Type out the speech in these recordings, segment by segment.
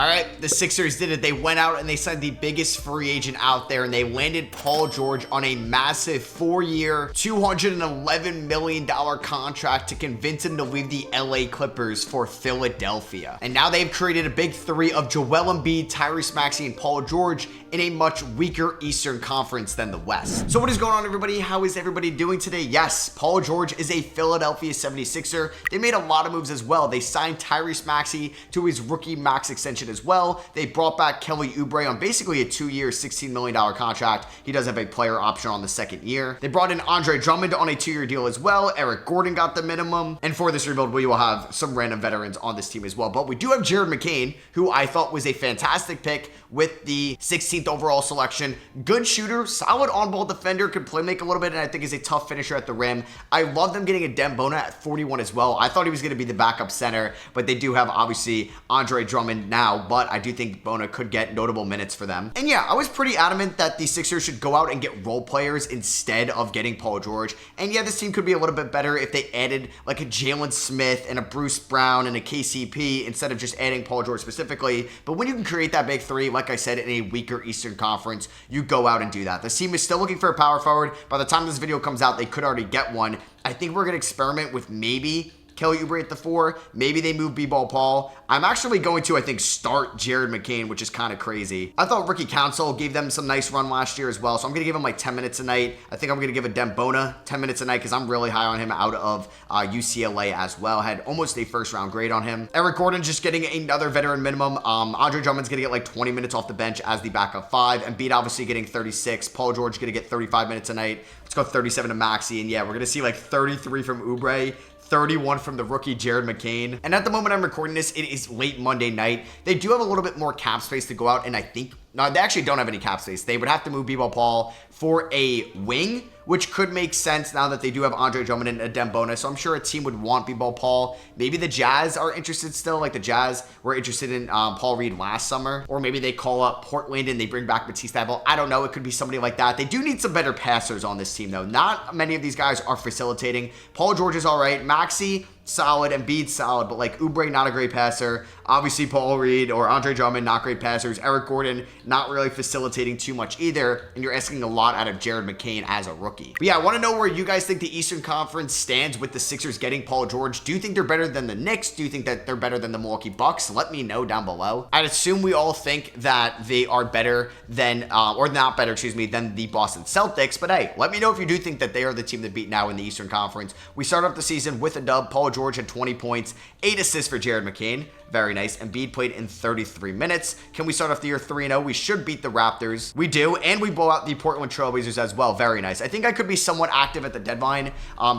All right, the Sixers did it. They went out and they signed the biggest free agent out there, and they landed Paul George on a massive 4-year, $211 million contract to convince him to leave the LA Clippers for Philadelphia. And now they've created a big three of Joel Embiid, Tyrese Maxey, and Paul George in a much weaker Eastern Conference than the West. So what is going on, everybody? How is everybody doing today? Yes, Paul George is a Philadelphia 76er. They made a lot of moves as well. They signed Tyrese Maxey to his rookie max extension as well. They brought back Kelly Oubre on basically a 2-year, $16 million contract. He does have a player option on the second year. They brought in Andre Drummond on a 2-year deal as well. Eric Gordon got the minimum. And for this rebuild, we will have some random veterans on this team as well. But we do have Jared McCain, who I thought was a fantastic pick with the 16th overall selection. Good shooter, solid on-ball defender, could play make a little bit, and I think is a tough finisher at the rim. I love them getting a Dem Bona at 41 as well. I thought he was going to be the backup center, but they do have obviously Andre Drummond now, but I do think Bona could get notable minutes for them. And yeah, I was pretty adamant that the Sixers should go out and get role players instead of getting Paul George. And yeah, this team could be a little bit better if they added like a Jalen Smith and a Bruce Brown and a KCP instead of just adding Paul George specifically. But when you can create that big three, like I said, in a weaker Eastern Conference, you go out and do that. This team is still looking for a power forward. By the time this video comes out, they could already get one. I think we're going to experiment with maybe Kelly Oubre at the 4. Maybe they move B-Ball Paul. I'm actually going to, I think, start Jared McCain, which is kind of crazy. I thought Ricky Council gave them some nice run last year as well, so I'm going to give him like 10 minutes a night. I think I'm going to give a Dem Bona 10 minutes a night because I'm really high on him out of UCLA as well. Had almost a first-round grade on him. Eric Gordon just getting another veteran minimum. Andre Drummond's going to get like 20 minutes off the bench as the backup 5. Embiid obviously getting 36. Paul George going to get 35 minutes a night. Let's go 37 to Maxey. And yeah, we're going to see like 33 from Oubre. 31 from the rookie Jared McCain. And at the moment I'm recording this, it is late Monday night. They do have a little bit more cap space to go out, and I think, no, they actually don't have any cap space. They would have to move B-Ball Paul for a wing, which could make sense now that they do have Andre Drummond and a Dem Bona. So I'm sure a team would want B-Ball Paul. Maybe the Jazz are interested still, like the Jazz were interested in Paul Reed last summer. Or maybe they call up Portland and they bring back Matisse Thybulle. I don't know. It could be somebody like that. They do need some better passers on this team, though. Not many of these guys are facilitating. Paul George is all right. Maxey, solid. Embiid, solid. But like Oubre, not a great passer. Obviously, Paul Reed or Andre Drummond, not great passers. Eric Gordon, not really facilitating too much either. And you're asking a lot out of Jared McCain as a rookie. But yeah, I want to know where you guys think the Eastern Conference stands with the Sixers getting Paul George. Do you think they're better than the Knicks? Do you think that they're better than the Milwaukee Bucks? Let me know down below. I'd assume we all think that they are better than, or not better, excuse me, than the Boston Celtics. But hey, let me know if you do think that they are the team to beat now in the Eastern Conference. We start off the season with a dub. Paul George had 20 points, 8 assists for Jared McCain. Very nice. Embiid played in 33 minutes. Can we start off the year 3-0? We should beat the Raptors. We do, and we blow out the Portland Trailblazers as well. Very nice. I think I could be somewhat active at the deadline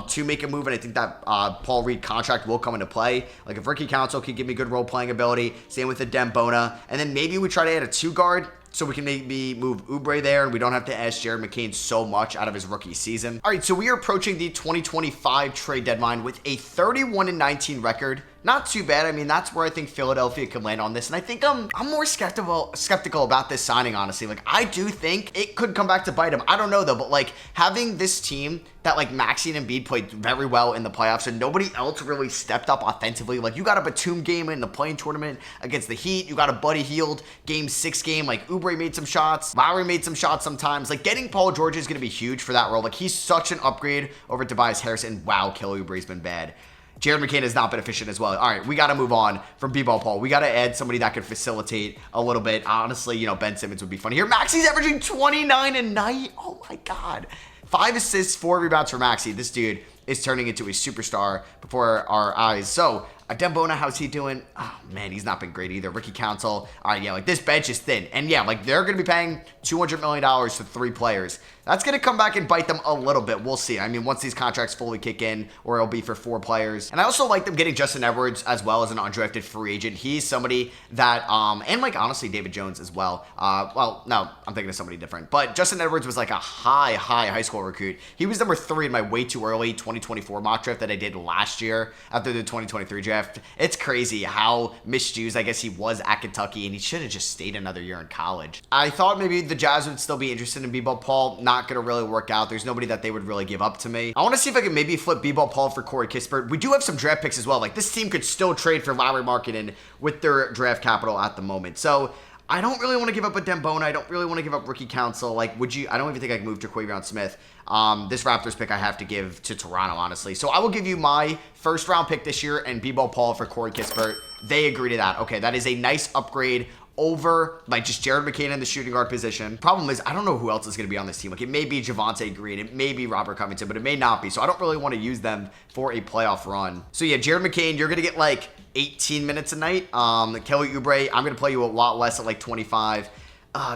to make a move, and I think that Paul Reed contract will come into play. Like if Ricky Council can give me good role-playing ability, same with the Dem Bona, and then maybe we try to add a 2-guard, so we can maybe move Oubre there, and we don't have to ask Jared McCain so much out of his rookie season. All right, so we are approaching the 2025 trade deadline with a 31-19 record. Not too bad. I mean, that's where I think Philadelphia could land on this. And I think I'm more skeptical about this signing, honestly. Like, I do think it could come back to bite him. I don't know, though. But, like, having this team that, like, Maxey and Embiid played very well in the playoffs and nobody else really stepped up offensively. Like, you got a Batum game in the play-in tournament against the Heat. You got a Buddy Hield game 6 game. Like, Oubre made some shots. Lowry made some shots sometimes. Like, getting Paul George is going to be huge for that role. Like, he's such an upgrade over Tobias Harris. And, wow, Kelly Oubre's been bad. Jared McCain has not been efficient as well. All right, we got to move on from B-Ball Paul. We got to add somebody that could facilitate a little bit. Honestly, you know, Ben Simmons would be funny here. Maxey's averaging 29 a night. Oh, my God. 5 assists, 4 rebounds for Maxey. This dude is turning into a superstar before our eyes. So, Dem Bona, how's he doing? Oh, man, he's not been great either. Ricky Council. All right, yeah, like this bench is thin. And yeah, like they're going to be paying $200 million for 3 players. That's going to come back and bite them a little bit. We'll see. I mean, once these contracts fully kick in, or it'll be for 4 players. And I also like them getting Justin Edwards as well as an undrafted free agent. He's somebody that, and like honestly, David Jones as well. Well, no, I'm thinking of somebody different. But Justin Edwards was like a high school recruit. He was number 3 in my way too early 2024 mock draft that I did last year after the 2023 draft. draft. It's crazy how misused, I guess, he was at Kentucky, and he should have just stayed another year in college. I thought maybe the Jazz would still be interested in B-Ball Paul. Not going to really work out. There's nobody that they would really give up to me. I want to see if I can maybe flip B-Ball Paul for Corey Kispert. We do have some draft picks as well. Like, this team could still trade for Lauri Markkanen with their draft capital at the moment. So I don't really want to give up a Dembona. I don't really want to give up Ricky Council. Like, would you? I don't even think I can move to Quavion Smith. This Raptors pick I have to give to Toronto, honestly. So I will give you my first round pick this year and B-Ball Paul for Corey Kispert. They agree to that. Okay, that is a nice upgrade over like just Jared McCain in the shooting guard position. Problem is, I don't know who else is going to be on this team. Like, it may be Javonte Green, it may be Robert Covington, but it may not be. So I don't really want to use them for a playoff run. So yeah, Jared McCain, you're going to get like 18 minutes a night. Kelly Oubre, I'm going to play you a lot less at like 25.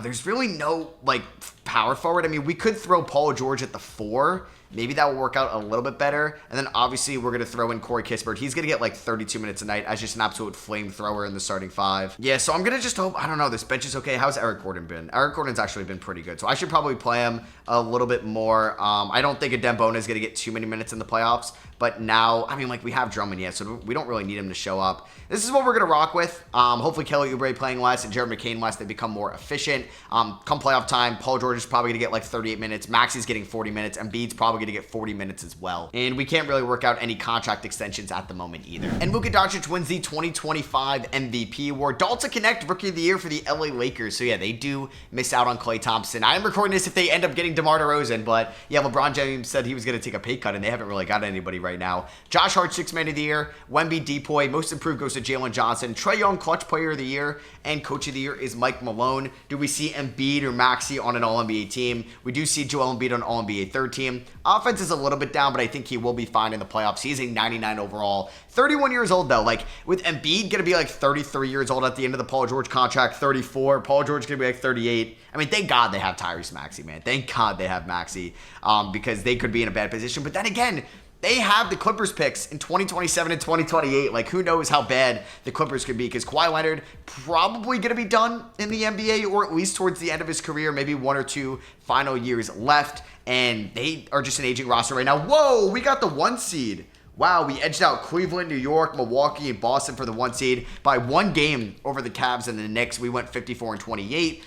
There's really no like power forward. I mean, we could throw Paul George at the 4. Maybe that will work out a little bit better. And then obviously we're going to throw in Corey Kispert. He's going to get like 32 minutes a night as just an absolute flamethrower in the starting 5. Yeah, so I'm going to just hope, I don't know, this bench is okay. How's Eric Gordon been? Eric Gordon's actually been pretty good. So I should probably play him a little bit more. I don't think a Dembona is going to get too many minutes in the playoffs. But now, I mean, like, we have Drummond yet, so we don't really need him to show up. This is what we're going to rock with. Hopefully Kelly Oubre playing less and Jared McCain less. They become more efficient. Come playoff time, Paul George is probably going to get like 38 minutes. Maxi's getting 40 minutes. And Embiid's probably going to get 40 minutes as well. And we can't really work out any contract extensions at the moment either. And Luka Doncic wins the 2025 MVP award. Dalton Connect Rookie of the Year for the LA Lakers. So yeah, they do miss out on Klay Thompson. I am recording this if they end up getting DeMar DeRozan, but yeah, LeBron James said he was going to take a pay cut, and they haven't really got anybody right now. Josh Hart, 6th Man of the Year. Wemby Depoy, Most Improved goes to Jalen Johnson. Trae Young, Clutch Player of the Year. And Coach of the Year is Mike Malone. Do we see Embiid or Maxey on an All-NBA team? We do see Joel Embiid on an All-NBA 3rd team. Offense is a little bit down, but I think he will be fine in the playoffs. He's a 99 overall. 31 years old, though. Like, with Embiid going to be like 33 years old at the end of the Paul George contract, 34. Paul George going to be like 38. I mean, thank God they have Tyrese Maxey, man. Thank God they have Maxey, because they could be in a bad position. But then again, they have the Clippers picks in 2027 and 2028. Like, who knows how bad the Clippers could be, because Kawhi Leonard probably going to be done in the NBA, or at least towards the end of his career, maybe 1 or 2 final years left. And they are just an aging roster right now. Whoa, we got the 1 seed. Wow, we edged out Cleveland, New York, Milwaukee, and Boston for the 1 seed by 1 game over the Cavs and the Knicks. We went 54-28.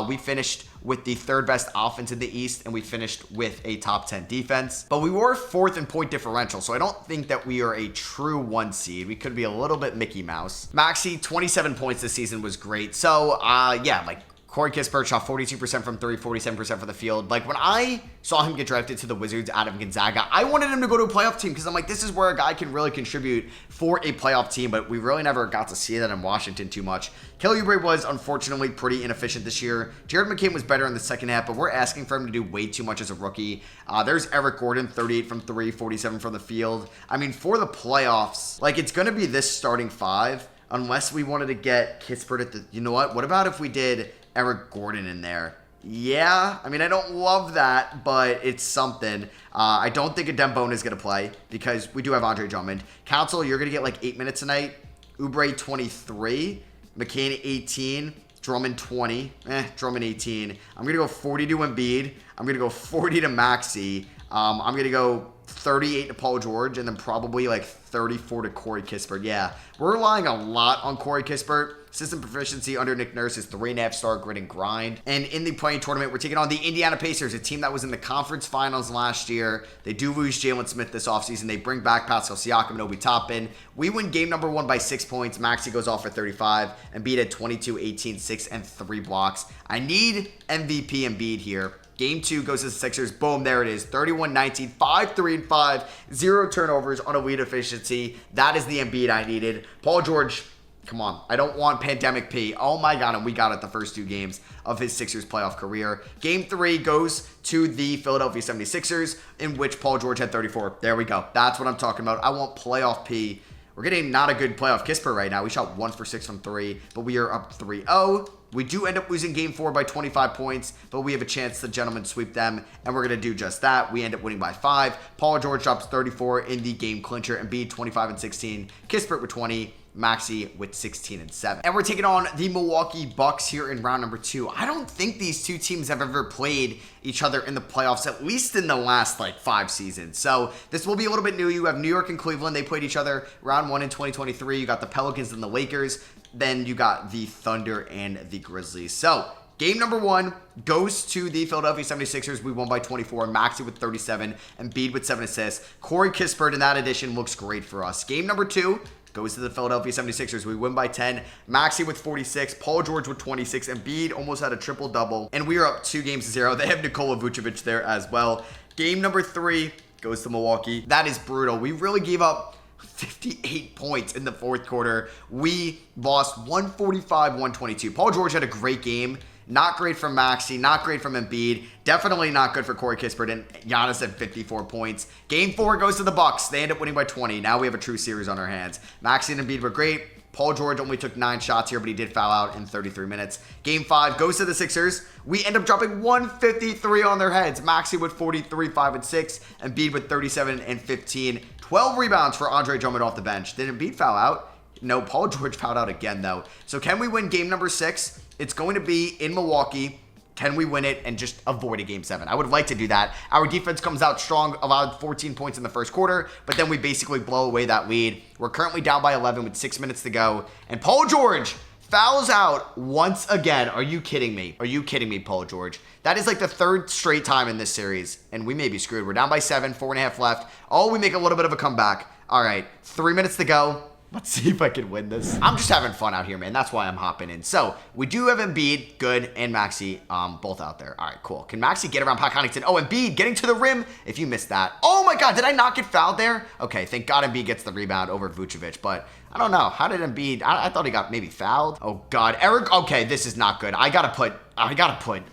We finished with the 3rd best offense in the East, and we finished with a top 10 defense. But we were 4th in point differential, so I don't think that we are a true 1 seed. We could be a little bit Mickey Mouse. Maxey, 27 points this season was great. So, yeah, like, Corey Kispert shot 42% from 3, 47% from the field. Like, when I saw him get drafted to the Wizards out of Gonzaga, I wanted him to go to a playoff team, because I'm like, this is where a guy can really contribute for a playoff team, but we really never got to see that in Washington too much. Kelly Oubre was, unfortunately, pretty inefficient this year. Jared McCain was better in the second half, but we're asking for him to do way too much as a rookie. There's Eric Gordon, 38 from 3, 47 from the field. I mean, for the playoffs, like, it's going to be this starting 5, unless we wanted to get Kispert at the... You know what? What about if we did Eric Gordon in there? Yeah, I mean, I don't love that, but it's something. I don't think a Dembona is going to play, because we do have Andre Drummond. Council, you're going to get like 8 minutes a night. Oubre, 23. McCain, 18. Drummond, 20. Drummond, 18. I'm going to go 40 to Embiid. I'm going to go 40 to Maxey. I'm going to go 38 to Paul George, and then probably like 34 to Corey Kispert. Yeah, we're relying a lot on Corey Kispert. System proficiency under Nick Nurse is 3.5 star grit and grind. And in the playing tournament, we're taking on the Indiana Pacers, a team that was in the conference finals last year. They do lose Jalen Smith this offseason. They bring back Pascal Siakam and Obi Toppin. We win game number 1 by 6 points. Maxey goes off for 35. Embiid at 22, 18, 6, and 3 blocks. I need MVP Embiid here. Game 2 goes to the Sixers. Boom, there it is. 31-19, 5-3-5, 0 turnovers on elite efficiency. That is the Embiid I needed. Paul George, come on. I don't want Pandemic P. Oh my God, and we got it the first 2 games of his Sixers playoff career. Game 3 goes to the Philadelphia 76ers, in which Paul George had 34. There we go. That's what I'm talking about. I want playoff P. We're getting not a good playoff Kispert right now. We shot 1 for 6 from 3, but we are up 3-0. We do end up losing game 4 by 25 points, but we have a chance to gentlemen sweep them, and we're going to do just that. We end up winning by 5. Paul George drops 34 in the game clincher. Embiid 25 and 16. Kispert with 20. Maxey with 16 and 7. And we're taking on the Milwaukee Bucks here in round number 2. I don't think these two teams have ever played each other in the playoffs, at least in the last 5 seasons. So this will be a little bit new. You have New York and Cleveland. They played each other round 1 in 2023. You got the Pelicans and the Lakers. Then you got the Thunder and the Grizzlies. So game number 1 goes to the Philadelphia 76ers. We won by 24. Maxey with 37. Embiid with 7 assists. Corey Kispert in that edition looks great for us. Game number 2 goes to the Philadelphia 76ers. We win by 10. Maxey with 46. Paul George with 26. Embiid almost had a triple-double. And we are up 2-0. They have Nikola Vucevic there as well. Game number 3 goes to Milwaukee. That is brutal. We really gave up 58 points in the fourth quarter. We lost 145-122. Paul George had a great game. Not great from Maxey, not great from Embiid. Definitely not good for Corey Kispert, and Giannis had 54 points. Game 4 goes to the Bucks. They end up winning by 20. Now we have a true series on our hands. Maxey and Embiid were great. Paul George only took 9 shots here, but he did foul out in 33 minutes. Game 5 goes to the Sixers. We end up dropping 153 on their heads. Maxey with 43, 5 and 6. Embiid with 37 and 15. 12 rebounds for Andre Drummond off the bench. Did Embiid foul out? No, Paul George fouled out again, though. So can we win game number 6? It's going to be in Milwaukee. Can we win it and just avoid a game 7? I would like to do that. Our defense comes out strong, allowed 14 points in the first quarter, but then we basically blow away that lead. We're currently down by 11 with 6 minutes to go. And Paul George fouls out once again. Are you kidding me? Are you kidding me, Paul George? That is the 3rd straight time in this series, and we may be screwed. We're down by 7, 4.5 left. Oh, we make a little bit of a comeback. All right, 3 minutes to go. Let's see if I can win this. I'm just having fun out here, man. That's why I'm hopping in. So, we do have Embiid, good, and Maxey, both out there. All right, cool. Can Maxey get around Pat Connaughton? Oh, Embiid getting to the rim. If you missed that. Oh my God, did I not get fouled there? Okay, thank God Embiid gets the rebound over Vucevic, but I don't know. How did Embiid, I thought he got maybe fouled. Oh God, Eric, okay, this is not good. I gotta put,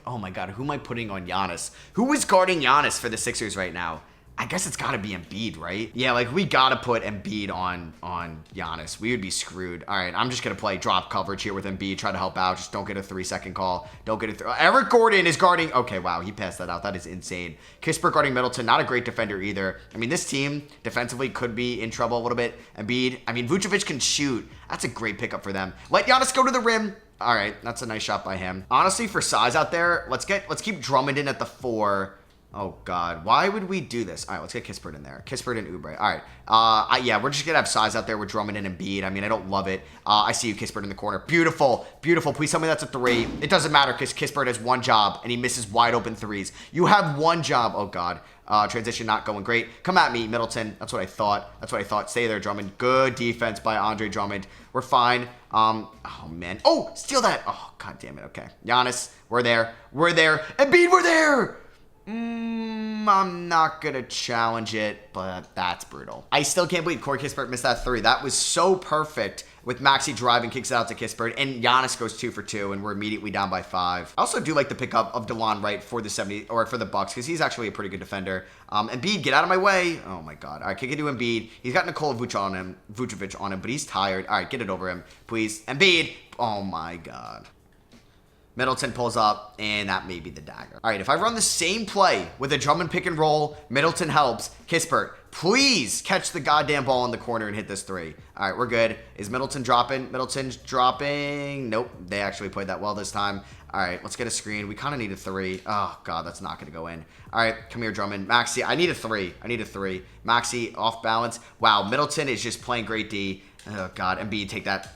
oh my God, who am I putting on Giannis? Who is guarding Giannis for the Sixers right now? I guess it's got to be Embiid, right? Yeah, we got to put Embiid on Giannis. We would be screwed. All right, I'm just going to play drop coverage here with Embiid, try to help out. Just don't get a 3-second call. Don't get a Eric Gordon is guarding. Okay, wow, he passed that out. That is insane. Kispert guarding Middleton, not a great defender either. I mean, this team defensively could be in trouble a little bit. Embiid, I mean, Vucevic can shoot. That's a great pickup for them. Let Giannis go to the rim. All right, that's a nice shot by him. Honestly, for size out there, let's keep Drummond in at the 4. Oh, God. Why would we do this? All right, let's get Kispert in there. Kispert and Oubre. All right. Yeah, we're just going to have size out there with Drummond and Embiid. I mean, I don't love it. I see you, Kispert, in the corner. Beautiful. Beautiful. Please tell me that's a 3. It doesn't matter because Kispert has one job, and he misses wide open 3s. You have one job. Oh, God. Transition not going great. Come at me, Middleton. That's what I thought. Stay there, Drummond. Good defense by Andre Drummond. We're fine. Oh, man. Oh, steal that. Oh, God damn it. Okay. Giannis, we're there. Embiid, we're there. I'm not going to challenge it, but that's brutal. I still can't believe Corey Kispert missed that 3. That was so perfect with Maxey driving, kicks it out to Kispert, and Giannis goes 2 for 2, and we're immediately down by 5. I also do like the pickup of DeLon Wright for the for the Bucks, because he's actually a pretty good defender. Embiid, get out of my way. Oh, my God. All right, kick it to Embiid. He's got Nikola Vucevic on him, but he's tired. All right, get it over him, please. Embiid. Oh, my God. Middleton pulls up, and that may be the dagger. All right, if I run the same play with a Drummond pick and roll, Middleton helps. Kispert, please catch the goddamn ball in the corner and hit this 3. All right, we're good. Is Middleton dropping? Middleton's dropping. Nope, they actually played that well this time. All right, let's get a screen. We kind of need a 3. Oh, God, that's not going to go in. All right, come here, Drummond. Maxey, I need a 3. Maxey, off balance. Wow, Middleton is just playing great D. Oh, God, Embiid, take that.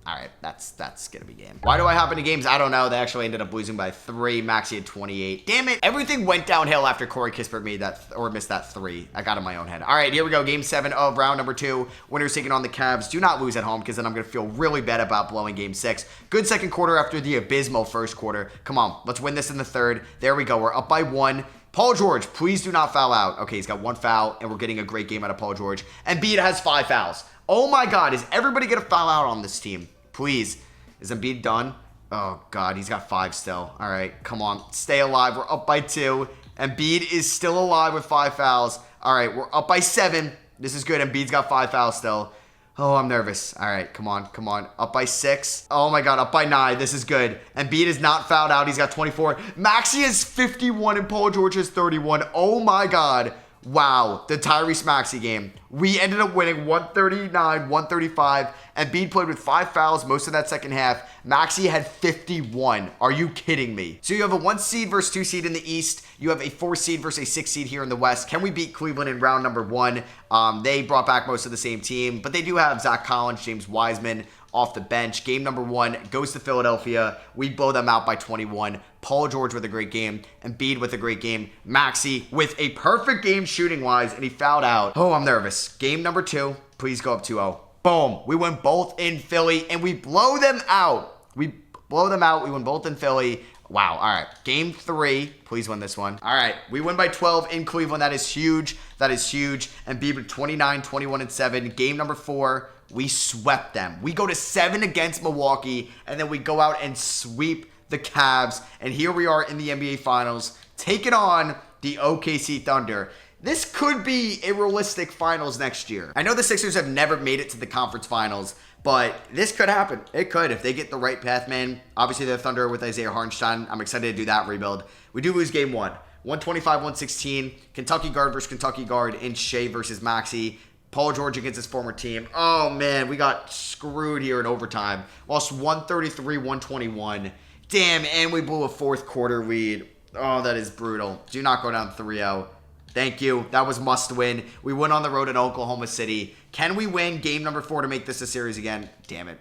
All right, that's going to be game. Why do I hop into games? I don't know. They actually ended up losing by 3. Maxey had 28. Damn it. Everything went downhill after Corey Kispert made that or missed that 3. I got in my own head. All right, here we go. Game 7 of round number 2. Winners taking on the Cavs. Do not lose at home because then I'm going to feel really bad about blowing game 6. Good second quarter after the abysmal first quarter. Come on, let's win this in the third. There we go. We're up by 1. Paul George, please do not foul out. Okay, he's got 1 foul, and we're getting a great game out of Paul George. Embiid has 5 fouls. Oh, my God. Is everybody going to foul out on this team? Please. Is Embiid done? Oh, God. He's got 5 still. All right. Come on. Stay alive. We're up by 2. Embiid is still alive with 5 fouls. All right. We're up by 7. This is good. Embiid's got 5 fouls still. Oh, I'm nervous. All right, come on, come on. Up by 6. Oh my God, up by 9. This is good. Embiid is not fouled out. He's got 24. Maxey has 51 and Paul George has 31. Oh my God. Wow, the Tyrese Maxey game. We ended up winning 139-135. Embiid played with 5 fouls most of that second half. Maxey had 51. Are you kidding me? So you have a 1 seed versus 2 seed in the East. You have a 4 seed versus a 6 seed here in the West. Can we beat Cleveland in round number 1? They brought back most of the same team, but they do have Zach Collins, James Wiseman off the bench. Game number 1 goes to Philadelphia. We blow them out by 21. Paul George with a great game. Embiid with a great game. Maxey with a perfect game shooting-wise, and he fouled out. Oh, I'm nervous. Game number 2. Please go up 2-0. Boom. We win both in Philly, and we blow them out. We blow them out. We win both in Philly. Wow. All right. Game 3. Please win this one. All right. We win by 12 in Cleveland. That is huge. That is huge. Embiid with 29, 21, and 7. Game number 4. We swept them. We go to 7 against Milwaukee, and then we go out and sweep the Cavs. And here we are in the NBA Finals, taking on the OKC Thunder. This could be a realistic finals next year. I know the Sixers have never made it to the conference finals, but this could happen. It could if they get the right path, man. Obviously, the Thunder with Isaiah Hartenstein. I'm excited to do that rebuild. We do lose game 1. 125-116. Kentucky guard versus Kentucky guard in Shea versus Maxey. Paul George against his former team. Oh, man, we got screwed here in overtime. Lost 133-121. Damn, and we blew a fourth quarter lead. Oh, that is brutal. Do not go down 3-0. Thank you. That was must win. We went on the road at Oklahoma City. Can we win game number 4 to make this a series again? Damn it.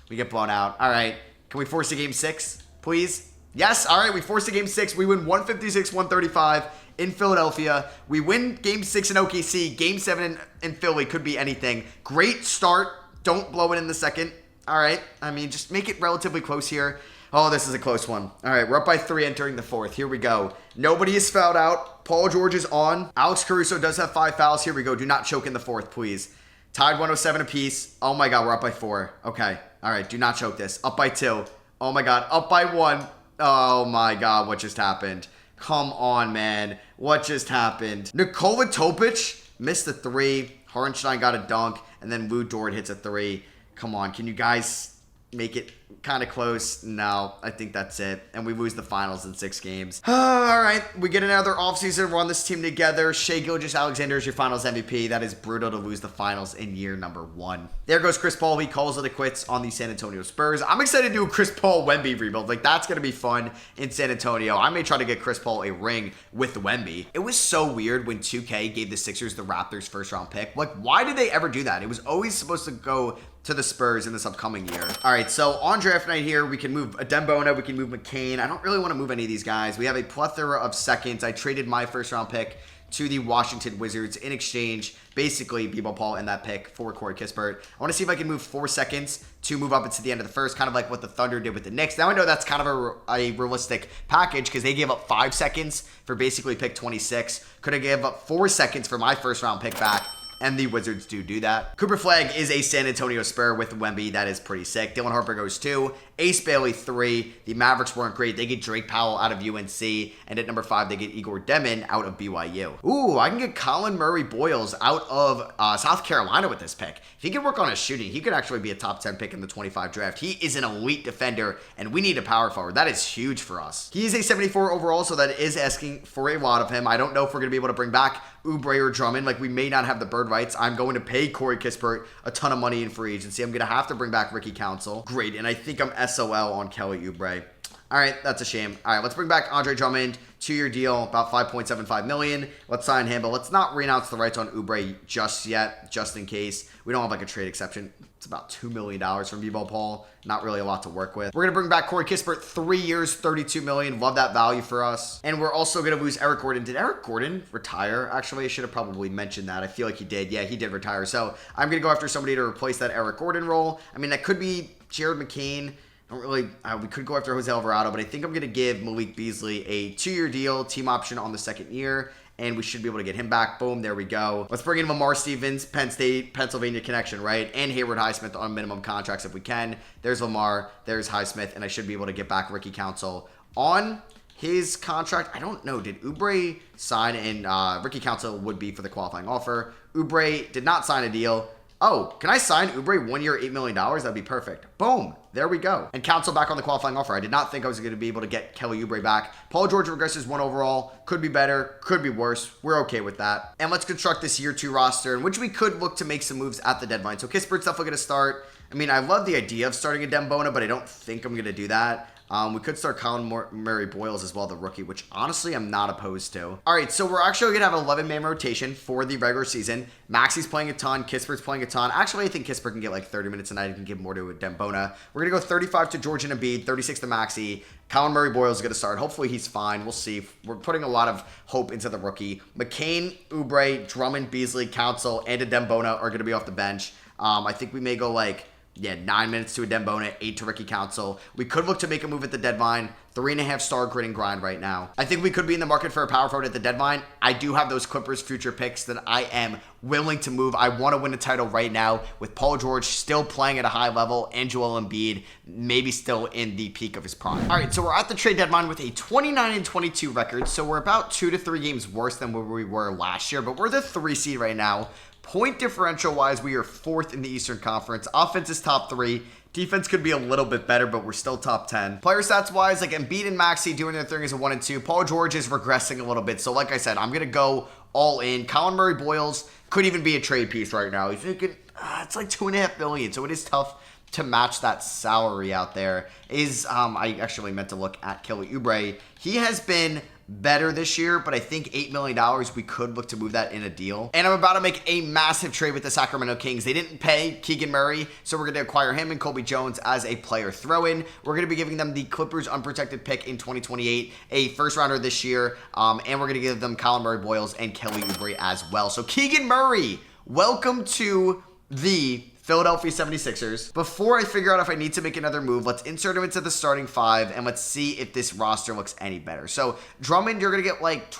We get blown out. All right. Can we force a game 6, please? Yes. All right. We forced a game 6. We win 156-135 in Philadelphia. We win game 6 in OKC. Game 7 in Philly. Could be anything. Great start. Don't blow it in the second. All right. I mean, just make it relatively close here. Oh, this is a close one. All right, we're up by 3 entering the 4th. Here we go. Nobody is fouled out. Paul George is on. Alex Caruso does have 5 fouls. Here we go. Do not choke in the 4th, please. Tied 107 apiece. Oh, my God. We're up by 4. Okay. All right. Do not choke this. Up by 2. Oh, my God. Up by 1. Oh, my God. What just happened? Come on, man. What just happened? Nikola Topic missed the 3. Hartenstein got a dunk. And then Lou Dort hits a 3. Come on. Can you guys make it kind of close? No, I think that's it. And we lose the finals in 6 games. All right, we get another offseason. We're on this team together. Shai Gilgeous-Alexander is your finals MVP. That is brutal to lose the finals in year number 1. There goes Chris Paul. He calls it a quits on the San Antonio Spurs. I'm excited to do a Chris Paul Wemby rebuild. Like, that's going to be fun in San Antonio. I may try to get Chris Paul a ring with Wemby. It was so weird when 2K gave the Sixers the Raptors first round pick. Like, why did they ever do that? It was always supposed to go to the Spurs in this upcoming year. All right, so on draft night here, we can move Dembona, we can move McCain. I don't really want to move any of these guys. We have a plethora of seconds. I traded my first round pick to the Washington Wizards in exchange, basically B-Ball Paul in that pick for Corey Kispert. I want to see if I can move 4 seconds to move up into the end of the first, kind of like what the Thunder did with the Knicks. Now I know that's kind of a realistic package because they gave up 5 seconds for basically pick 26. Could have gave up 4 seconds for my first round pick back. And the Wizards do that. Cooper Flagg is a San Antonio Spur with Wemby. That is pretty sick. Dylan Harper goes 2. Ace Bailey 3. The Mavericks weren't great. They get Drake Powell out of UNC. And at number 5, they get Igor Demon out of BYU. Ooh, I can get Colin Murray Boyles out of South Carolina with this pick. If he could work on his shooting, he could actually be a top 10 pick in the 25 draft. He is an elite defender, and we need a power forward. That is huge for us. He is a 74 overall, so that is asking for a lot of him. I don't know if we're going to be able to bring back Oubre or Drummond. Like, we may not have the bird rights. I'm going to pay Corey Kispert a ton of money in free agency. I'm going to have to bring back Ricky Council. Great, and I think I'm SOL on Kelly Oubre. All right, that's a shame. All right, let's bring back Andre Drummond. 2-year deal, about $5.75 million. Let's sign him, but let's not renounce the rights on Oubre just yet, just in case. We don't have like a trade exception. It's about $2 million from B-Ball Paul. Not really a lot to work with. We're going to bring back Corey Kispert, 3 years, $32 million. Love that value for us. And we're also going to lose Eric Gordon. Did Eric Gordon retire? Actually, I should have probably mentioned that. I feel like he did. Yeah, he did retire. So I'm going to go after somebody to replace that Eric Gordon role. I mean, that could be Jared McCain. I don't really, we could go after Jose Alvarado, but I think I'm going to give Malik Beasley a 2-year deal, team option on the 2nd year, and we should be able to get him back. Boom, there we go. Let's bring in Lamar Stevens, Penn State, Pennsylvania connection, right? And Hayward Highsmith on minimum contracts if we can. There's Lamar, there's Highsmith, and I should be able to get back Ricky Council on his contract. I don't know. Did Oubre sign? And Ricky Council would be for the qualifying offer. Oubre did not sign a deal. Oh, can I sign Oubre 1 year, $8 million? That'd be perfect. Boom. There we go. And Council back on the qualifying offer. I did not think I was going to be able to get Kelly Oubre back. Paul George regresses 1 overall. Could be better. Could be worse. We're okay with that. And let's construct this year 2 roster in which we could look to make some moves at the deadline. So Kispert's definitely going to start. I mean, I love the idea of starting a Dembona, but I don't think I'm going to do that. We could start Colin Murray Boyles as well, the rookie, which honestly I'm not opposed to. All right, so we're actually going to have an 11-man rotation for the regular season. Maxi's playing a ton. Kispert's playing a ton. Actually, I think Kispert can get like 30 minutes a night. He can give more to Dembona. We're going to go 35 to George and Embiid, 36 to Maxi. Colin Murray Boyles is going to start. Hopefully he's fine. We'll see. We're putting a lot of hope into the rookie. McCain, Oubre, Drummond, Beasley, Council, and a Dembona are going to be off the bench. I think we may go like 9 minutes to a Dembona, 8 to Ricky Council. We could look to make a move at the deadline. 3.5-star grit and grind right now. I think we could be in the market for a power forward at the deadline. I do have those Clippers future picks that I am willing to move. I want to win a title right now with Paul George still playing at a high level and Joel Embiid maybe still in the peak of his prime. All right, so we're at the trade deadline with a 29-22 record. So we're about 2 to 3 games worse than where we were last year, but we're the 3 seed right now. Point differential wise, we are 4th in the Eastern Conference. Offense is top 3. Defense could be a little bit better, but we're still top 10. Player stats wise, like Embiid and Maxi doing their thing as a 1 and 2. Paul George is regressing a little bit. So like I said, I'm going to go all in. Colin Murray Boyles could even be a trade piece right now. He's thinking, it's like $2.5 billion. So it is tough to match that salary out there. I actually meant to look at Kelly Oubre. He has been better this year, but I think $8 million, we could look to move that in a deal. And I'm about to make a massive trade with the Sacramento Kings. They didn't pay Keegan Murray, so we're going to acquire him and Colby Jones as a player throw-in. We're going to be giving them the Clippers unprotected pick in 2028, a first rounder this year, and we're going to give them Colin Murray Boyles and Kelly Oubre as well. So Keegan Murray, welcome to the Philadelphia 76ers. Before I figure out if I need to make another move, let's insert him into the starting 5 and let's see if this roster looks any better. So Drummond, you're going to get like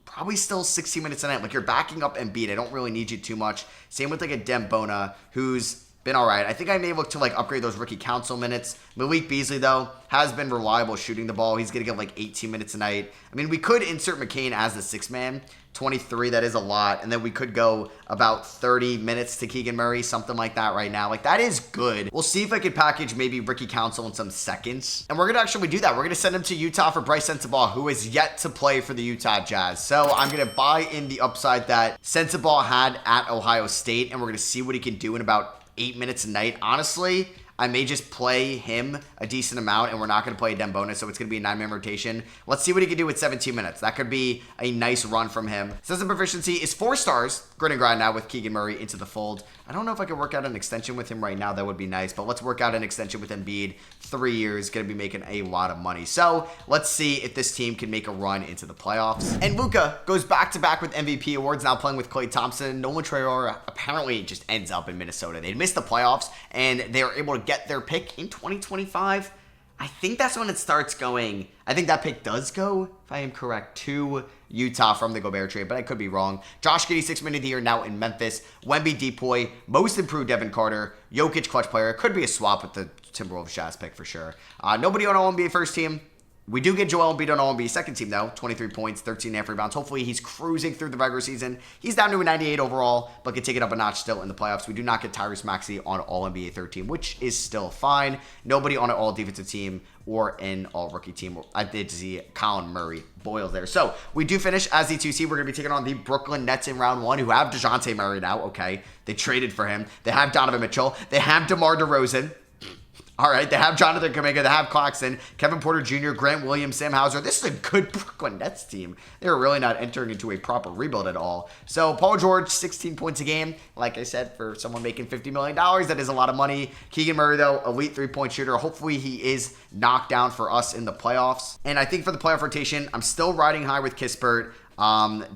probably still 16 minutes a night. Like you're backing up Embiid. I don't really need you too much. Same with like a Dembona who's been all right. I think I may look to like upgrade those rookie council minutes. Malik Beasley though has been reliable shooting the ball. He's going to get like 18 minutes a night. I mean, we could insert McCain as the 6th man. 23, that is a lot. And then we could go about 30 minutes to Keegan Murray, something like that right now. Like, that is good. We'll see if I could package maybe Ricky Council in some seconds. And we're going to actually do that. We're going to send him to Utah for Bryce Sensabaugh, who is yet to play for the Utah Jazz. So I'm going to buy in the upside that Sensabaugh had at Ohio State, and we're going to see what he can do in about 8 minutes a night. Honestly, I may just play him a decent amount, and we're not going to play a Dembona, so it's going to be a 9-man rotation. Let's see what he can do with 17 minutes. That could be a nice run from him. System proficiency is 4 stars. Grit and grind now with Keegan Murray into the fold. I don't know if I could work out an extension with him right now. That would be nice, but let's work out an extension with Embiid. 3 years, going to be making a lot of money. So let's see if this team can make a run into the playoffs. And Luka goes back-to-back with MVP awards, now playing with Klay Thompson. Nolan Traore apparently just ends up in Minnesota. They missed the playoffs, and they are able to get their pick in 2025. I think that's when it starts going. I think that pick does go, if I am correct, to Utah from the Gobert trade, but I could be wrong. Josh Giddey, 6th man of the year, now in Memphis. Wemby Depoy, most improved Devin Carter. Jokic, clutch player. Could be a swap with the Timberwolves Jazz pick for sure. Nobody on All-NBA first team. We do get Joel Embiid on All-NBA second team, though. 23 points, 13.5 rebounds. Hopefully, he's cruising through the regular season. He's down to a 98 overall, but can take it up a notch still in the playoffs. We do not get Tyrese Maxey on All-NBA third team, which is still fine. Nobody on an All-Defensive team or an All-Rookie team. I did see Colin Murray Boyles there. So, we do finish as the 2 seed. We're going to be taking on the Brooklyn Nets in round 1, who have DeJounte Murray now. Okay, they traded for him. They have Donovan Mitchell. They have DeMar DeRozan. All right, they have Jonathan Kuminga, they have Claxton, Kevin Porter Jr., Grant Williams, Sam Hauser. This is a good Brooklyn Nets team. They're really not entering into a proper rebuild at all. So Paul George, 16 points a game. Like I said, for someone making $50 million, that is a lot of money. Keegan Murray, though, elite 3-point shooter. Hopefully he is knocked down for us in the playoffs. And I think for the playoff rotation, I'm still riding high with Kispert.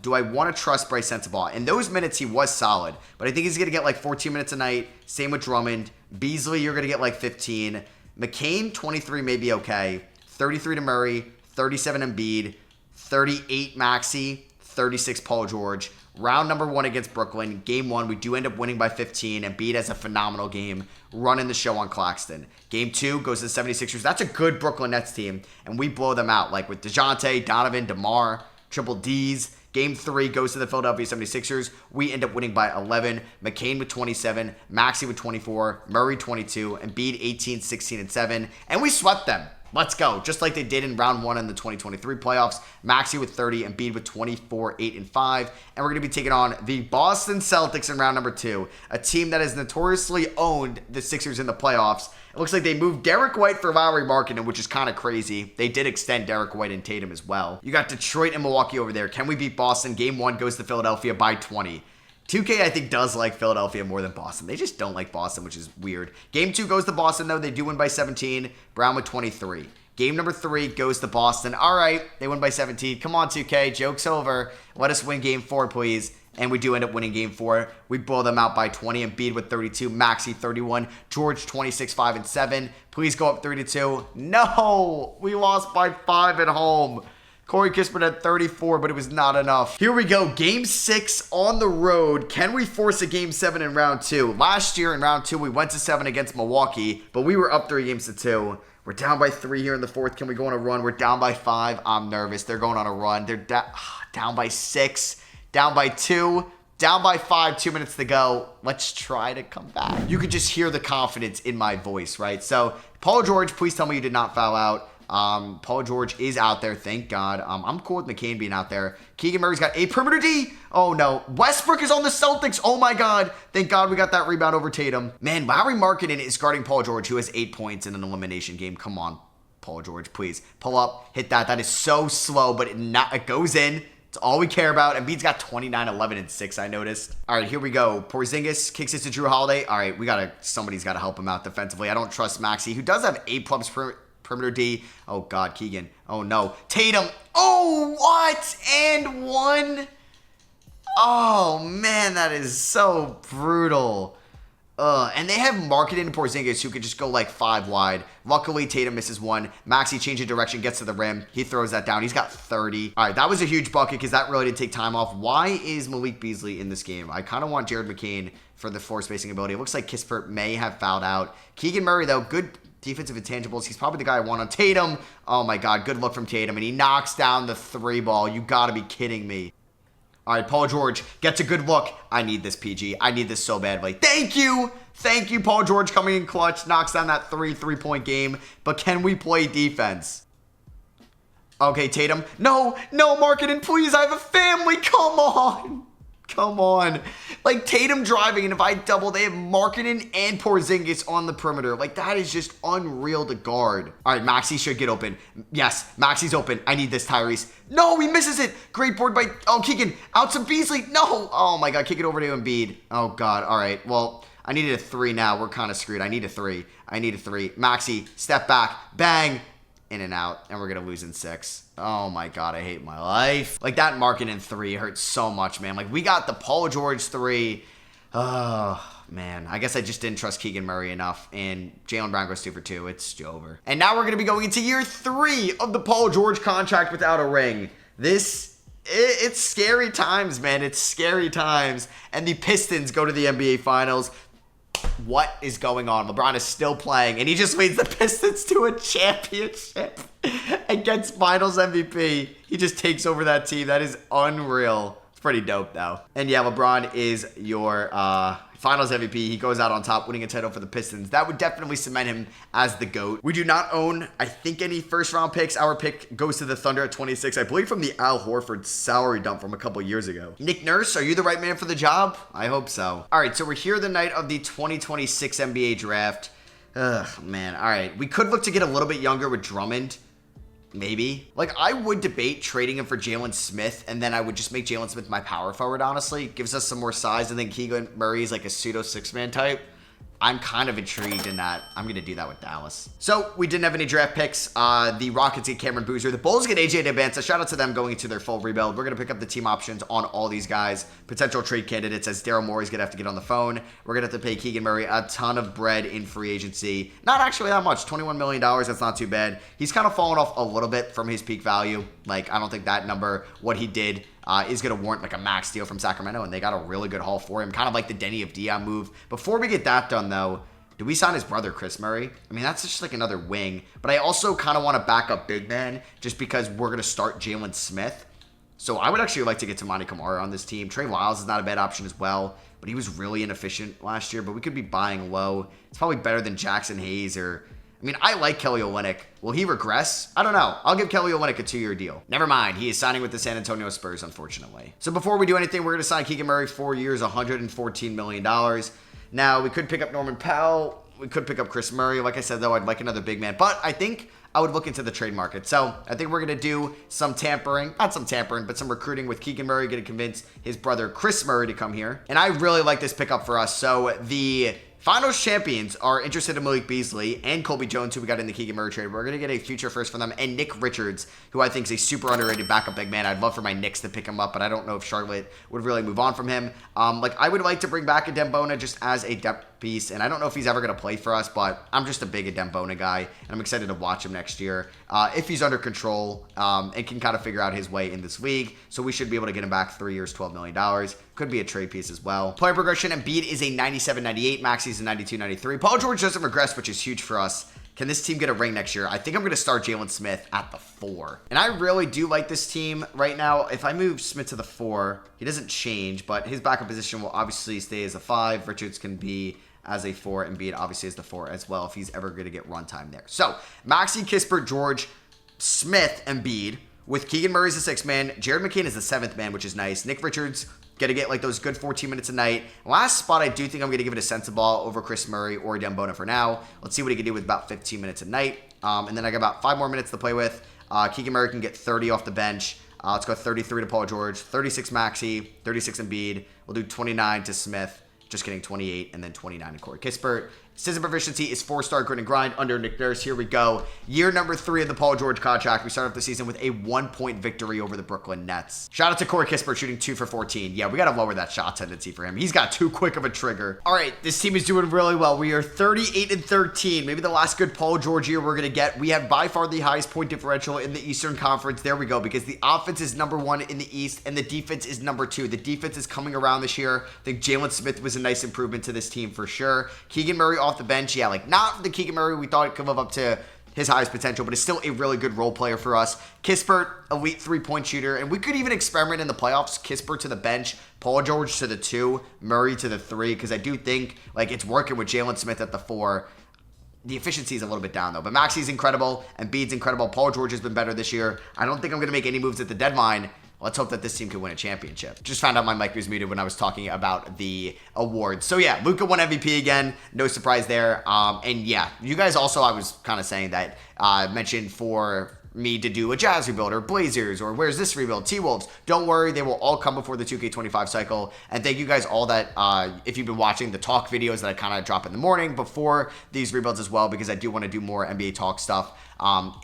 Do I want to trust Bryce Sensabaugh? In those minutes, he was solid, but I think he's going to get like 14 minutes a night. Same with Drummond. Beasley, you're going to get like 15. McCain, 23 may be okay. 33 to Murray, 37 Embiid, 38 Maxey, 36 Paul George. Round number 1 against Brooklyn. Game 1, we do end up winning by 15. Embiid has a phenomenal game, running the show on Claxton. Game 2 goes to the 76ers. That's a good Brooklyn Nets team, and we blow them out. Like with DeJounte, Donovan, DeMar, Triple D's. Game 3 goes to the Philadelphia 76ers. We end up winning by 11. McCain with 27, Maxey with 24, Murray 22, Embiid 18, 16, and 7. And we swept them. Let's go. Just like they did in round 1 in the 2023 playoffs. Maxey with 30, Embiid with 24, 8, and 5. And we're going to be taking on the Boston Celtics in round number 2, a team that has notoriously owned the Sixers in the playoffs. It looks like they moved Derek White for Lauri Markkanen, which is kind of crazy. They did extend Derek White and Tatum as well. You got Detroit and Milwaukee over there. Can we beat Boston? Game 1 goes to Philadelphia by 20. 2K, I think, does like Philadelphia more than Boston. They just don't like Boston, which is weird. Game 2 goes to Boston, though. They do win by 17. Brown with 23. Game number 3 goes to Boston. All right, they win by 17. Come on, 2K. Joke's over. Let us win Game 4, please. And we do end up winning Game 4. We blow them out by 20. Embiid with 32. Maxey 31. George 26, 5, and 7. Please go up 3-2. No! We lost by 5 at home. Corey Kispert had 34, but it was not enough. Here we go. Game 6 on the road. Can we force a Game 7 in round 2? Last year in round 2, we went to 7 against Milwaukee, but we were up 3-2. We're down by 3 here in the 4th. Can we go on a run? We're down by 5. I'm nervous. They're going on a run. They're down by 6. Down by 2. Down by 5. 2 minutes to go. Let's try to come back. You could just hear the confidence in my voice, right? So, Paul George, please tell me you did not foul out. Paul George is out there, thank God. I'm cool with McCain being out there. Keegan Murray's got a perimeter D. Oh no, Westbrook is on the Celtics. Oh my God, thank God we got that rebound over Tatum. Man, Lauri Markkanen is guarding Paul George, who has 8 points in an elimination game. Come on, Paul George, please pull up, hit that. That is so slow, but it goes in. It's all we care about. Embiid's got 29, 11, and 6, I noticed. All right, here we go. Porzingis kicks it to Drew Holiday. All right, somebody's got to help him out defensively. I don't trust Maxey, who does have 8 plus perimeter D. Oh, God, Keegan. Oh, no. Tatum. Oh, what? And 1. Oh, man, that is so brutal. And they have Markkanen and Porzingis who could just go like 5 wide. Luckily, Tatum misses 1. Maxey changes direction, gets to the rim. He throws that down. He's got 30. All right, that was a huge bucket because that really did take time off. Why is Malik Beasley in this game? I kind of want Jared McCain for the floor spacing ability. It looks like Kispert may have fouled out. Keegan Murray, though, good defensive intangibles. He's probably the guy I want on Tatum. Oh, my God. Good look from Tatum. And he knocks down the 3 ball. You got to be kidding me. All right, Paul George gets a good look. I need this, PG. I need this so badly. Thank you. Thank you, Paul George, coming in clutch. Knocks down that 3-point game. But can we play defense? Okay, Tatum. No, Markkanen, please. I have a family. Come on. Come on. Like, Tatum driving, and if I double, they have Markkanen and Porzingis on the perimeter. Like, that is just unreal to guard. All right, Maxey should get open. Yes, Maxey's open. I need this, Tyrese. No, he misses it. Great board by, Keegan. Out to Beasley. No. Oh, my God. Kick it over to Embiid. Oh, God. All right. Well, I needed a 3 now. We're kind of screwed. I need a 3. Maxey, step back. Bang. In and out, and we're gonna lose in 6. Oh my God, I hate my life. Like, that Markkanen 3 hurts so much, man. Like, we got the Paul George 3. Oh, man. I guess I just didn't trust Keegan Murray enough, and Jaylen Brown goes 2 for 2. It's over. And now we're gonna be going into year 3 of the Paul George contract without a ring. It's scary times, man. It's scary times. And the Pistons go to the NBA Finals. What is going on? LeBron is still playing, and he just leads the Pistons to a championship and gets Finals MVP. He just takes over that team. That is unreal. It's pretty dope, though. And yeah, LeBron is your Finals MVP. He goes out on top, winning a title for the Pistons. That would definitely cement him as the GOAT. We do not own, I think, any first-round picks. Our pick goes to the Thunder at 26, I believe, from the Al Horford salary dump from a couple years ago. Nick Nurse, are you the right man for the job? I hope so. All right, so we're here the night of the 2026 NBA draft. Ugh, man. All right, we could look to get a little bit younger with Drummond. Maybe. Like, I would debate trading him for Jalen Smith, and then I would just make Jalen Smith my power forward, honestly. Gives us some more size, and then Keegan Murray is like a pseudo 6-man type. I'm kind of intrigued in that. I'm going to do that with Dallas. So, we didn't have any draft picks. The Rockets get Cameron Boozer. The Bulls get AJ Debance. A shout out to them going into their full rebuild. We're going to pick up the team options on all these guys. Potential trade candidates, as Daryl Morey's going to have to get on the phone. We're going to have to pay Keegan Murray a ton of bread in free agency. Not actually that much. $21 million. That's not too bad. He's kind of fallen off a little bit from his peak value. Like, I don't think that number, what he did, is going to warrant like a max deal from Sacramento, and they got a really good haul for him. Kind of like the Denny of Dion move. Before we get that done, though, do we sign his brother, Chris Murray? I mean, that's just like another wing. But I also kind of want to back up big man just because we're going to start Jalen Smith. So I would actually like to get Tamani Kamara on this team. Trey Lyles is not a bad option as well, but he was really inefficient last year, but we could be buying low. It's probably better than Jackson Hayes or... I mean, I like Kelly Olynyk. Will he regress? I don't know. I'll give Kelly Olynyk a 2-year deal. Never mind. He is signing with the San Antonio Spurs, unfortunately. So before we do anything, we're going to sign Keegan Murray 4 years, $114 million. Now, we could pick up Norman Powell. We could pick up Chris Murray. Like I said, though, I'd like another big man. But I think I would look into the trade market. So I think we're going to do some tampering. Not some tampering, but some recruiting with Keegan Murray. Going to convince his brother Chris Murray to come here. And I really like this pickup for us. So the Finals champions are interested in Malik Beasley and Colby Jones, who we got in the Keegan Murray trade. We're going to get a future first from them, and Nick Richards, who I think is a super underrated backup big man. I'd love for my Knicks to pick him up, but I don't know if Charlotte would really move on from him. I would like to bring back a Dembona just as a depth piece, and I don't know if he's ever going to play for us, but I'm just a big Dembona guy, and I'm excited to watch him next year if he's under control and can kind of figure out his way in this league. So we should be able to get him back 3 years, $12 million. Could be a trade piece as well. Player progression, Embiid is a 97-98. Maxey's a 92-93. Paul George doesn't regress, which is huge for us. Can this team get a ring next year? I think I'm going to start Jalen Smith at the 4. And I really do like this team right now. If I move Smith to the 4, he doesn't change, but his backup position will obviously stay as a 5. Richards can be as a 4, and Embiid obviously as the 4 as well if he's ever going to get runtime there. So, Maxey, Kispert, George, Smith, Embiid, with Keegan Murray as the 6th man. Jared McCain is the 7th man, which is nice. Nick Richards going to get like those good 14 minutes a night. Last spot, I do think I'm going to give it a Sensabaugh over Chris Murray or Dembona for now. Let's see what he can do with about 15 minutes a night. And then I got about 5 more minutes to play with. Keegan Murray can get 30 off the bench. Let's go 33 to Paul George, 36 Maxey, 36 Embiid. We'll do 29 to Smith. Just kidding, 28, and then 29 to Corey Kispert. System proficiency is 4-star grit and grind under Nick Nurse. Here we go. Year number 3 of the Paul George contract. We start off the season with a 1-point victory over the Brooklyn Nets. Shout out to Corey Kispert shooting 2 for 14. Yeah, we got to lower that shot tendency for him. He's got too quick of a trigger. All right, this team is doing really well. We are 38-13. Maybe the last good Paul George year we're going to get. We have by far the highest point differential in the Eastern Conference. There we go, because the offense is number 1 in the East and the defense is number 2. The defense is coming around this year. I think Jalen Smith was a nice improvement to this team for sure. Keegan Murray off the bench. Yeah, like not the Keegan Murray we thought it could live up to his highest potential, but it's still a really good role player for us. Kispert, elite 3-point shooter, and we could even experiment in the playoffs. Kispert to the bench, Paul George to the 2, Murray to the 3, because I do think like it's working with Jalen Smith at the 4. The efficiency is a little bit down, though. But Maxey's incredible, and Embiid's incredible. Paul George has been better this year. I don't think I'm going to make any moves at the deadline. Let's hope that this team can win a championship. Just found out my mic was muted when I was talking about the awards. So yeah, Luka won MVP again. No surprise there. And yeah, you guys also, I was kind of saying that, mentioned for me to do a Jazz rebuild or Blazers or where's this rebuild, T-Wolves. Don't worry, they will all come before the 2K25 cycle. And thank you guys all that, if you've been watching the talk videos that I kind of drop in the morning before these rebuilds as well, because I do want to do more NBA talk stuff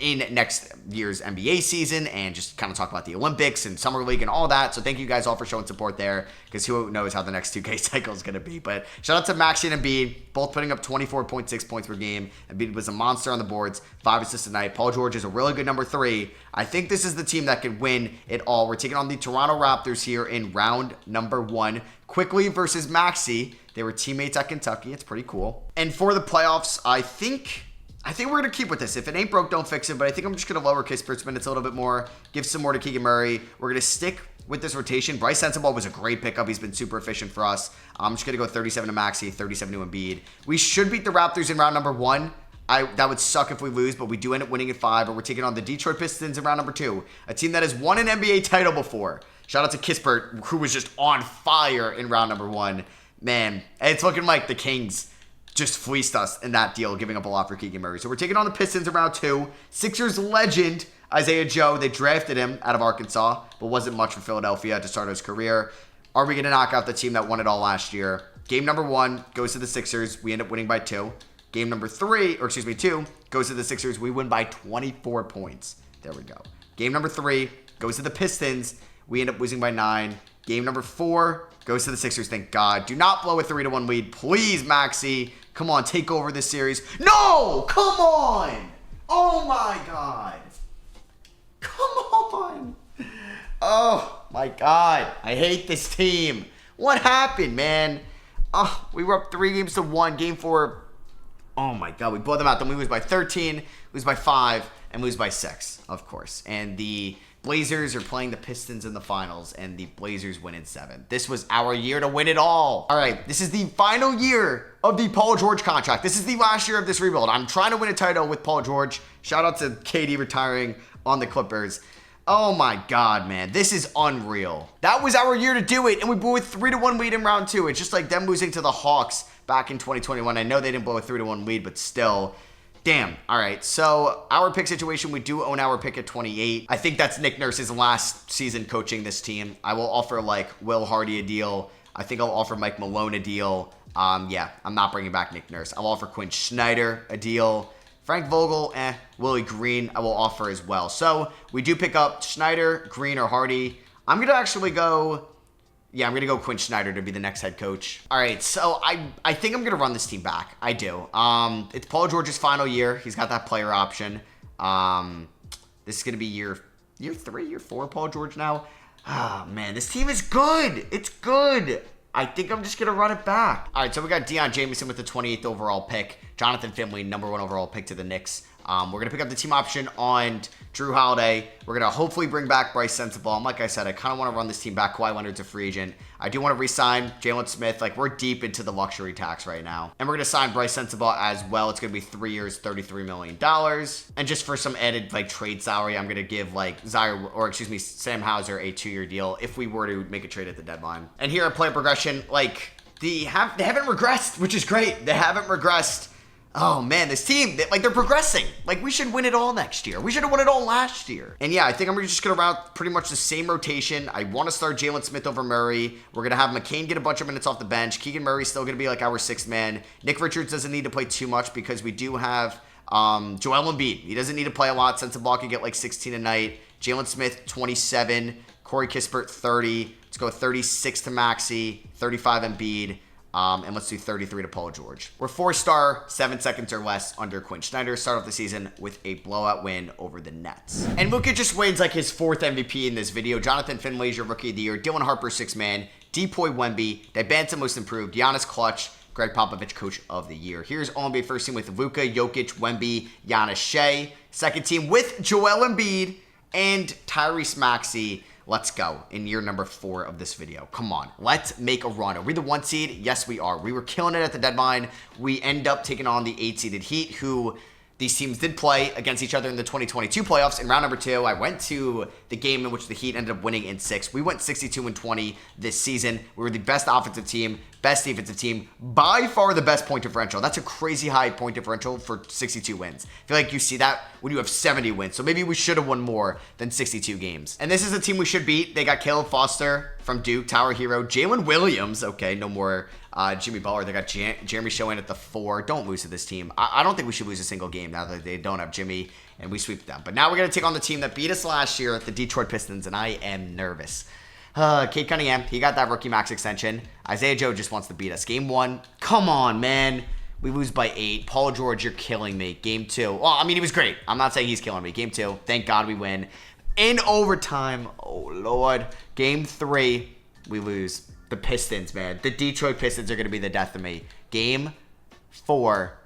in next year's NBA season and just kind of talk about the Olympics and Summer League and all that. So thank you guys all for showing support there, because who knows how the next 2K cycle is going to be. But shout out to Maxey and Embiid, both putting up 24.6 points per game. Embiid was a monster on the boards, 5 assists a night. Paul George is a really good number 3. I think this is the team that could win it all. We're taking on the Toronto Raptors here in round number 1. Quickly versus Maxey. They were teammates at Kentucky. It's pretty cool. And for the playoffs, I think we're going to keep with this. If it ain't broke, don't fix it. But I think I'm just going to lower Kispert's minutes a little bit more, give some more to Keegan Murray. We're going to stick with this rotation. Bryce Sensabaugh was a great pickup. He's been super efficient for us. I'm just going to go 37 to Maxey, 37 to Embiid. We should beat the Raptors in round number 1. That would suck if we lose, but we do end up winning at 5. But we're taking on the Detroit Pistons in round number 2, a team that has won an NBA title before. Shout out to Kispert, who was just on fire in round number 1. Man, it's looking like the Kings just fleeced us in that deal, giving up a lot for Keegan Murray. So we're taking on the Pistons in round 2. Sixers legend Isaiah Joe. They drafted him out of Arkansas, but wasn't much for Philadelphia to start his career. Are we going to knock out the team that won it all last year? Game number 1 goes to the Sixers. We end up winning by 2. Game number 2 goes to the Sixers. We win by 24 points. There we go. Game number 3 goes to the Pistons. We end up losing by 9. Game number 4 goes to the Sixers. Thank God. Do not blow a 3-1 lead. Please, Maxey. Come on, take over this series. No! Come on! Oh, my God. Come on. Oh, my God. I hate this team. What happened, man? Oh, we were up 3-1. Game 4. Oh, my God. We blew them out. Then we lose by 13, lose by 5, and lose by 6, of course. And the Blazers are playing the Pistons in the finals, and the Blazers win in 7. This was our year to win it all. All right, this is the final year of the Paul George contract. This is the last year of this rebuild. I'm trying to win a title with Paul George. Shout out to KD retiring on the Clippers. Oh my God, man. This is unreal. That was our year to do it, and we blew a 3-1 lead in round 2. It's just like them losing to the Hawks back in 2021. I know they didn't blow a 3-1 lead, but still. Damn. All right. So our pick situation, we do own our pick at 28. I think that's Nick Nurse's last season coaching this team. I will offer like Will Hardy a deal. I think I'll offer Mike Malone a deal. Yeah, I'm not bringing back Nick Nurse. I'll offer Quinn Snyder a deal. Frank Vogel, Willie Green, I will offer as well. So we do pick up Snyder, Green, or Hardy. I'm going to actually go... Yeah, I'm going to go Quinn Snyder to be the next head coach. All right, so I think I'm going to run this team back. I do. It's Paul George's final year. He's got that player option. This is going to be year 3, year 4 Paul George now. Ah, man, this team is good. It's good. I think I'm just going to run it back. All right, so we got Deion Jamison with the 28th overall pick. Jonathan Finley, number 1 overall pick to the Knicks. We're going to pick up the team option on Drew Holiday. We're going to hopefully bring back Bryce Sensabaugh. And like I said, I kind of want to run this team back. Kawhi Leonard's a free agent. I do want to re-sign Jalen Smith. Like, we're deep into the luxury tax right now. And we're going to sign Bryce Sensabaugh as well. It's going to be 3 years, $33 million. And just for some added, like, trade salary, I'm going to give, like, Sam Hauser a 2-year deal if we were to make a trade at the deadline. And here at player progression, like, they haven't regressed, which is great. They haven't regressed. Oh, man, this team, they're progressing. Like, we should win it all next year. We should have won it all last year. And, yeah, I think I'm just going to route pretty much the same rotation. I want to start Jalen Smith over Murray. We're going to have McCain get a bunch of minutes off the bench. Keegan Murray's still going to be, like, our 6th man. Nick Richards doesn't need to play too much because we do have Joel Embiid. He doesn't need to play a lot. Sensabaugh can get, like, 16 a night. Jalen Smith, 27. Corey Kispert, 30. Let's go 36 to Maxey, 35 Embiid. And let's do 33 to Paul George. We're 4-star, 7 seconds or less under Quinn Snyder. Start off the season with a blowout win over the Nets. And Luka just wins like his 4th MVP in this video. Jonathan Finley's your Rookie of the Year. Dylan Harper, 6th man. Depoy Wemby. Dibanta, Most Improved. Giannis Clutch. Greg Popovich, Coach of the Year. Here's All-NBA first team with Luka, Jokic, Wemby, Giannis, Shea. Second team with Joel Embiid and Tyrese Maxey. Let's go in year number 4 of this video. Come on, let's make a run. Are we the 1 seed? Yes, we are. We were killing it at the deadline. We end up taking on the 8-seeded Heat, who these teams did play against each other in the 2022 playoffs. In round number 2, I went to the game in which the Heat ended up winning in 6. We went 62-20 this season. We were the best offensive team, best defensive team, by far the best point differential. That's a crazy high point differential for 62 wins. I feel like you see that when you have 70 wins. So maybe we should have won more than 62 games. And this is a team we should beat. They got Caleb Foster from Duke, Tower Hero, Jalen Williams. Okay, no more Jimmy Butler. They got Jeremy Show in at the 4. Don't lose to this team. I don't think we should lose a single game now that they don't have Jimmy, and we sweep them. But now we're going to take on the team that beat us last year at the Detroit Pistons, and I am nervous. Cade Cunningham, he got that rookie max extension. Isaiah Joe just wants to beat us. Game 1, come on, man. We lose by 8. Paul George, you're killing me. Game 2, well, I mean, he was great. I'm not saying he's killing me. Game 2, thank God we win. In overtime, oh, Lord. Game 3, we lose. The Pistons, man. The Detroit Pistons are going to be the death of me. Game 4,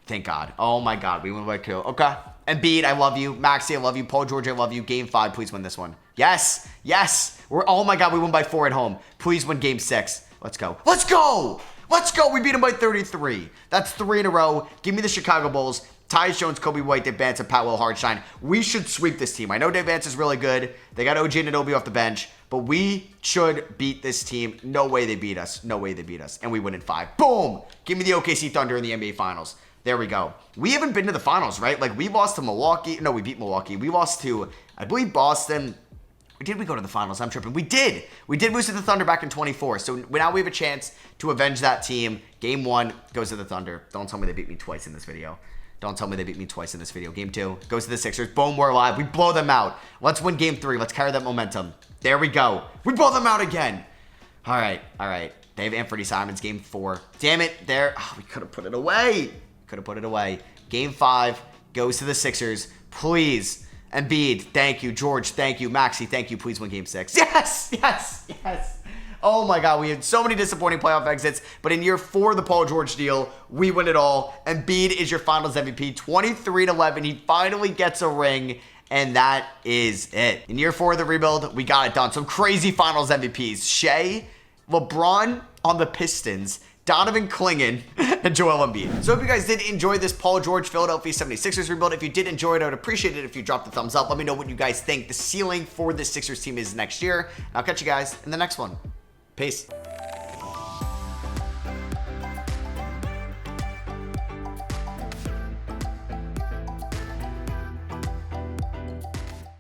thank God. Oh, my God, we win by 2. Okay. Embiid, I love you. Maxey, I love you. Paul George, I love you. Game 5, please win this one. Yes. Yes. Oh, my God, we won by 4 at home. Please win Game 6. Let's go. Let's go. Let's go. We beat them by 33. That's 3 in a row. Give me the Chicago Bulls. Tyus Jones, Kobe White, Dave Vance, and Pat Will Hartenstein. We should sweep this team. I know Dave Vance is really good. They got OG Anunoby off the bench. But we should beat this team. No way they beat us. No way they beat us. And we win in 5. Boom! Give me the OKC Thunder in the NBA Finals. There we go. We haven't been to the finals, right? Like, we lost to Milwaukee. No, we beat Milwaukee. We lost to, I believe, Boston. Or did we go to the finals? I'm tripping. We did. We did lose to the Thunder back in 24. So now we have a chance to avenge that team. Game 1 goes to the Thunder. Don't tell me they beat me twice in this video. Don't tell me they beat me twice in this video. Game 2 goes to the Sixers. Boom, we're alive. We blow them out. Let's win Game 3. Let's carry that momentum. There we go. We blow them out again. All right. All right. They have Anthony Simons. Game 4. Damn it. There. Oh, we could have put it away. Could have put it away. Game 5 goes to the Sixers. Please. Embiid, thank you. George, thank you. Maxey, thank you. Please win Game 6. Yes. Yes. Yes. Oh my God, we had so many disappointing playoff exits, but in year 4 of the Paul George deal, we win it all. Embiid is your finals MVP, 23-11. He finally gets a ring. And that is it. In year 4 of the rebuild, we got it done. Some crazy finals MVPs. Shea, LeBron on the Pistons, Donovan Clingan, and Joel Embiid. So if you guys did enjoy this Paul George Philadelphia 76ers rebuild, if you did enjoy it, I would appreciate it if you dropped a thumbs up. Let me know what you guys think the ceiling for this Sixers team is next year. And I'll catch you guys in the next one. Peace.